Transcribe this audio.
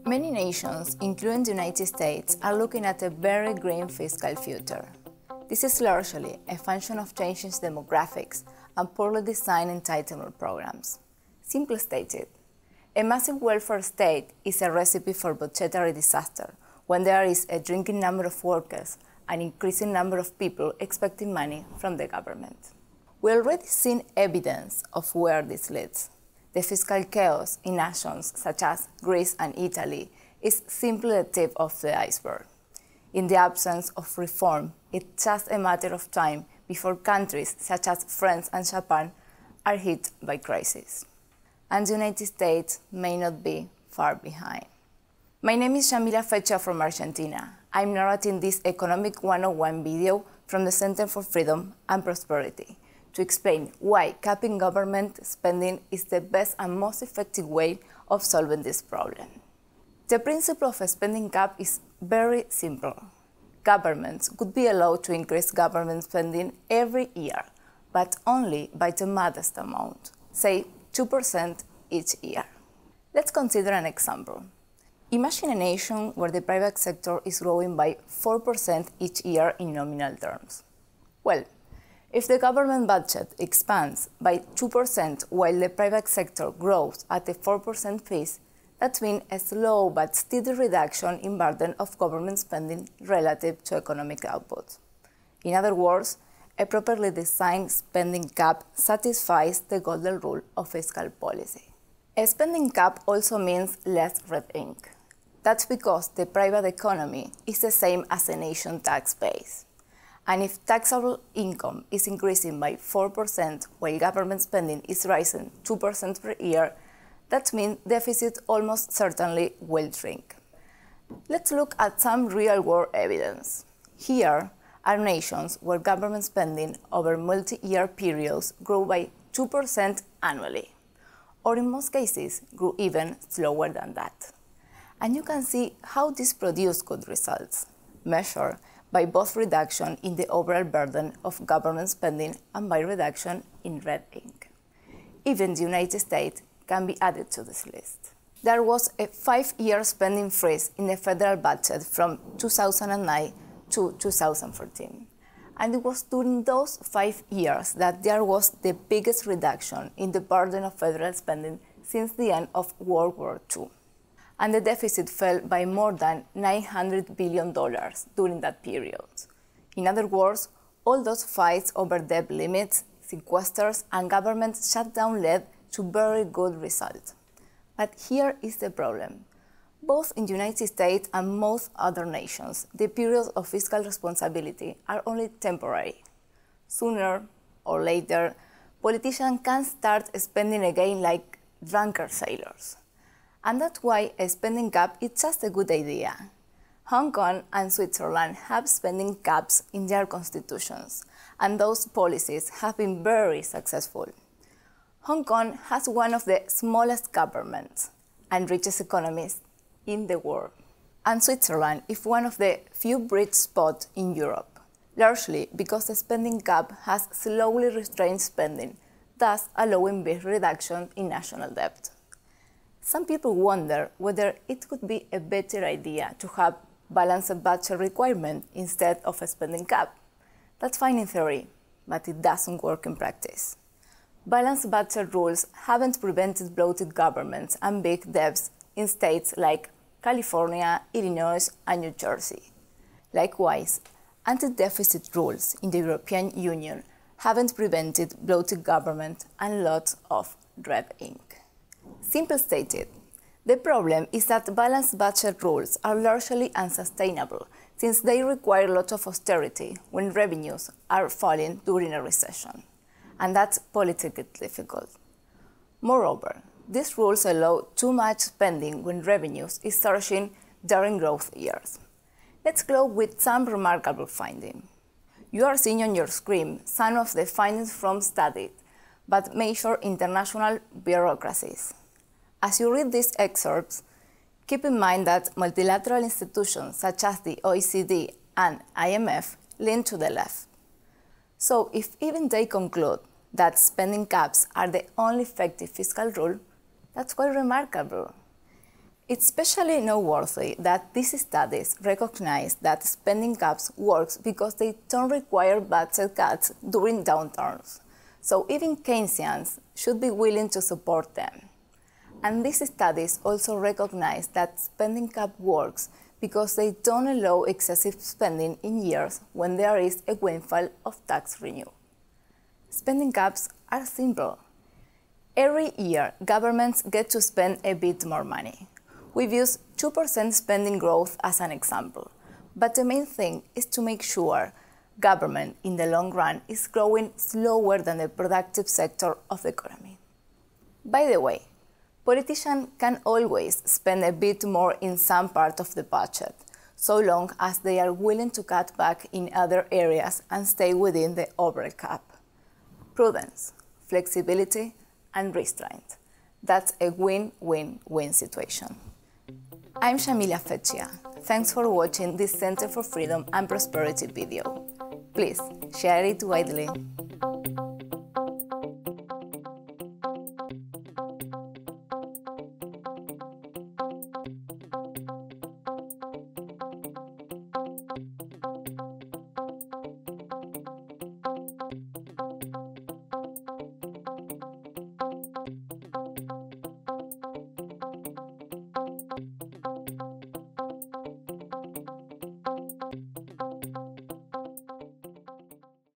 Many nations, including the United States, are looking at a very green fiscal future. This is largely a function of changing demographics and poorly designed entitlement programs. Simply stated, a massive welfare state is a recipe for budgetary disaster when there is a shrinking number of workers and increasing number of people expecting money from the government. We've already seen evidence of where this leads. The fiscal chaos in nations such as Greece and Italy is simply the tip of the iceberg. In the absence of reform, it's just a matter of time before countries such as France and Japan are hit by crisis. And the United States may not be far behind. My name is Yamila Fecha from Argentina. I'm narrating this Economic 101 video from the Center for Freedom and Prosperity to explain why capping government spending is the best and most effective way of solving this problem. The principle of a spending cap is very simple. Governments could be allowed to increase government spending every year, but only by the modest amount, say 2% each year. Let's consider an example. Imagine a nation where the private sector is growing by 4% each year in nominal terms. Well, if the government budget expands by 2% while the private sector grows at a 4% pace, that means a slow but steady reduction in burden of government spending relative to economic output. In other words, a properly designed spending cap satisfies the golden rule of fiscal policy. A spending cap also means less red ink. That's because the private economy is the same as a nation tax base. And if taxable income is increasing by 4% while government spending is rising 2% per year, that means deficit almost certainly will shrink. Let's look at some real-world evidence. Here are nations where government spending over multi-year periods grew by 2% annually, or in most cases grew even slower than that. And you can see how this produced good results, measured by both reduction in the overall burden of government spending and by reduction in red ink. Even the United States can be added to this list. There was a 5-year spending freeze in the federal budget from 2009 to 2014. And it was during those 5 years that there was the biggest reduction in the burden of federal spending since the end of World War II. And the deficit fell by more than $900 billion during that period. In other words, all those fights over debt limits, sequesters, and government shutdown led to very good results. But here is the problem. Both in the United States and most other nations, the periods of fiscal responsibility are only temporary. Sooner or later, politicians can start spending again like drunken sailors. And that's why a spending cap is just a good idea. Hong Kong and Switzerland have spending caps in their constitutions, and those policies have been very successful. Hong Kong has one of the smallest governments and richest economies in the world. And Switzerland is one of the few bright spots in Europe, largely because the spending cap has slowly restrained spending, thus allowing big reduction in national debt. Some people wonder whether it could be a better idea to have balanced budget requirement instead of a spending cap. That's fine in theory, but it doesn't work in practice. Balanced budget rules haven't prevented bloated governments and big debts in states like California, Illinois, and New Jersey. Likewise, anti-deficit rules in the European Union haven't prevented bloated government and lots of red ink. Simply stated, the problem is that balanced budget rules are largely unsustainable since they require lots of austerity when revenues are falling during a recession. And that's politically difficult. Moreover, these rules allow too much spending when revenues is surging during growth years. Let's go with some remarkable findings. You are seeing on your screen some of the findings from studies, but measure international bureaucracies. As you read these excerpts, keep in mind that multilateral institutions such as the OECD and IMF lean to the left. So if even they conclude that spending caps are the only effective fiscal rule, that's quite remarkable. It's especially noteworthy that these studies recognize that spending caps works because they don't require budget cuts during downturns. So even Keynesians should be willing to support them. And these studies also recognize that spending cap works because they don't allow excessive spending in years when there is a windfall of tax revenue. Spending caps are simple. Every year, governments get to spend a bit more money. We've used 2% spending growth as an example, but the main thing is to make sure government in the long run is growing slower than the productive sector of the economy. By the way, politicians can always spend a bit more in some part of the budget, so long as they are willing to cut back in other areas and stay within the overall cap. Prudence, flexibility, and restraint. That's a win-win-win situation. I'm Shamila Fetchia. Thanks for watching this Center for Freedom and Prosperity video. Please share it widely.